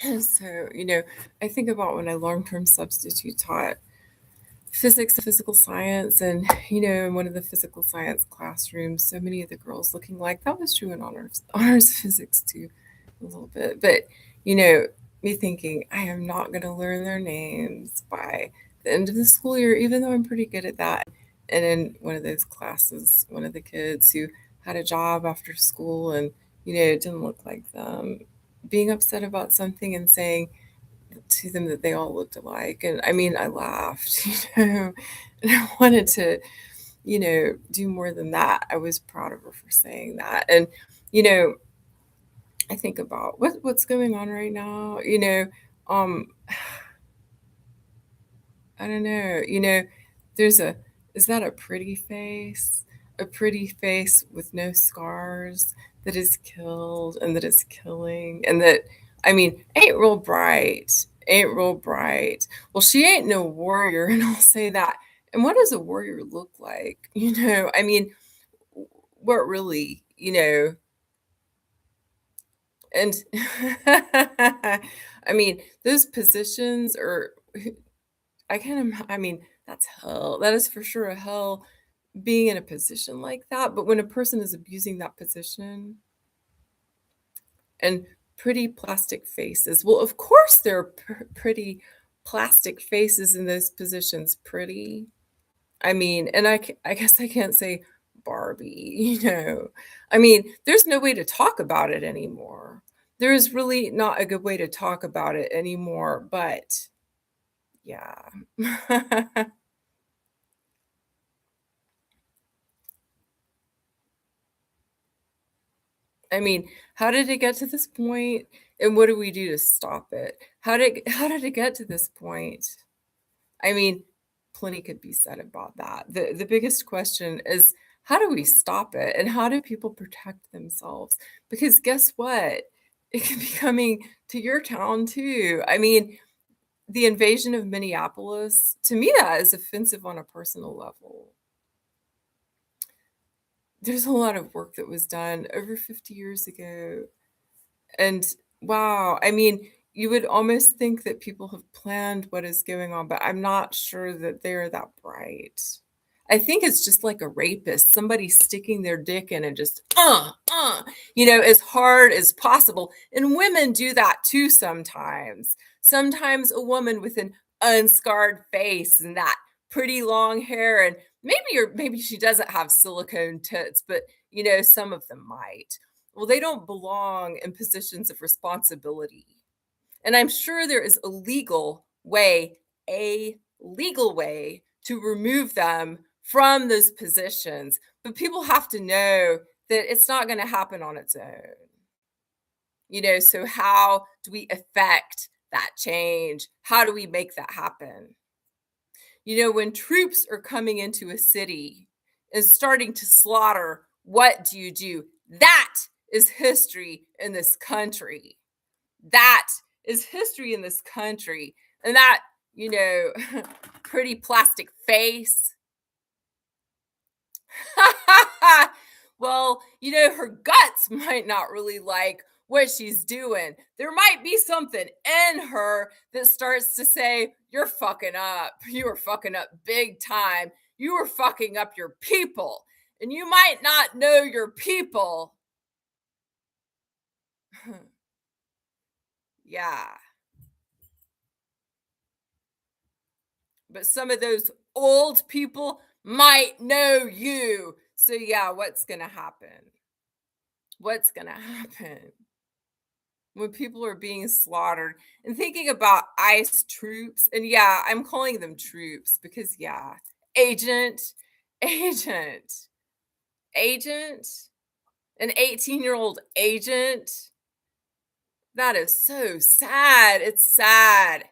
So, I think about when I long-term substitute taught physics and physical science, and in one of the physical science classrooms, so many of the girls looking like that was true in honors physics too, a little bit. But you know, me thinking I am not going to learn their names by the end of the school year, even though I'm pretty good at that. And in one of those classes, one of the kids who had a job after school and it didn't look like them, being upset about something and saying to them that they all looked alike. And I mean, I laughed, and I wanted to, do more than that. I was proud of her for saying that. And, you know, I think about what's going on right now, um, I don't know, there's is that a pretty face? A pretty face with no scars that is killed and that is killing and that, I mean, ain't real bright. Ain't real bright. Well, she ain't no warrior, and I'll say that. And what does a warrior look like? I mean, what really, and I mean, those positions are, I mean, that's hell. That is for sure a hell being in a position like that. But when a person is abusing that position and pretty plastic faces, well, of course there are pretty plastic faces in those positions. Pretty. I mean, and I guess I can't say Barbie, I mean, there's no way to talk about it anymore. There is really not a good way to talk about it anymore, but yeah. I mean, how did it get to this point, and what do we do to stop it? How did it get to this point? I mean, plenty could be said about that. The biggest question is how do we stop it and how do people protect themselves? Because guess what? It could be coming to your town too. I mean, the invasion of Minneapolis, to me, that is offensive on a personal level. There's a lot of work that was done over 50 years ago. And wow, I mean, you would almost think that people have planned what is going on, but I'm not sure that they're that bright. I think it's just like a rapist, somebody sticking their dick in and just, as hard as possible. And women do that too sometimes. Sometimes a woman with an unscarred face and that pretty long hair, and maybe she doesn't have silicone tits, but some of them might. Well, they don't belong in positions of responsibility. And I'm sure there is a legal way to remove them from those positions. But people have to know that it's not going to happen on its own. So how do we affect that change? How do we make that happen? When troops are coming into a city and starting to slaughter, what do you do? That is history in this country. That is history in this country. And that, you know, pretty plastic face. Well, her guts might not really like what she's doing. There might be something in her that starts to say, you're fucking up. You are fucking up big time. You are fucking up your people. And you might not know your people. Yeah. But some of those old people might know you. So, yeah, what's going to happen? What's going to happen when people are being slaughtered? And thinking about ICE troops, and yeah, I'm calling them troops because, yeah, agent, agent, agent, an 18-year-old agent. That is so sad. It's sad.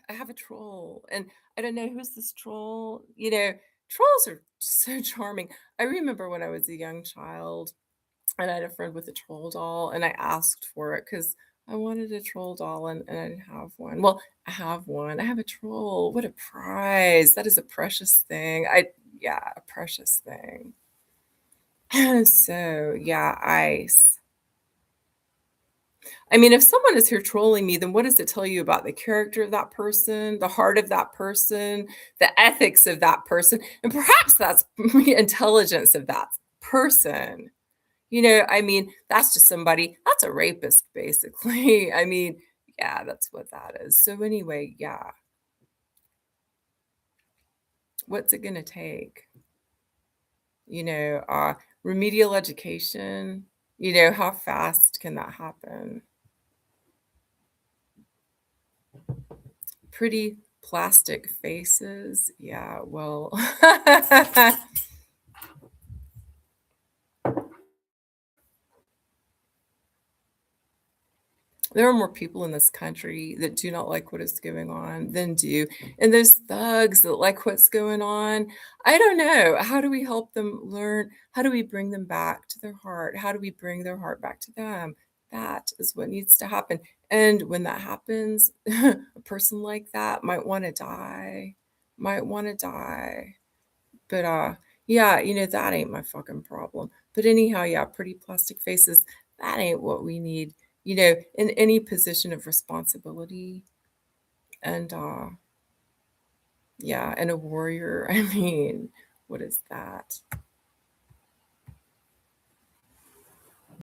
I have a troll, and I don't know who's this troll. Trolls are so charming. I remember when I was a young child and I had a friend with a troll doll, and I asked for it because I wanted a troll doll and I didn't have one. Well, I have one. I have a troll. What a prize. That is a precious thing. Yeah, a precious thing. So, yeah, ice. I mean, if someone is here trolling me, then what does it tell you about the character of that person, the heart of that person, the ethics of that person, and perhaps that's intelligence of that person? I mean, that's just somebody that's a rapist, basically. I mean, yeah, that's what that is. So anyway, yeah, what's it gonna take? You know, uh, Remedial education, how fast can that happen? Pretty plastic faces. Yeah, well, there are more people in this country that do not like what is going on than do. And those thugs that like what's going on, I don't know. How do we help them learn? How do we bring them back to their heart? How do we bring their heart back to them? That is what needs to happen. And when that happens, a person like that might want to die, might want to die. But, yeah, that ain't my fucking problem. But anyhow, yeah, pretty plastic faces, that ain't what we need, in any position of responsibility. And, yeah, and a warrior, I mean, what is that?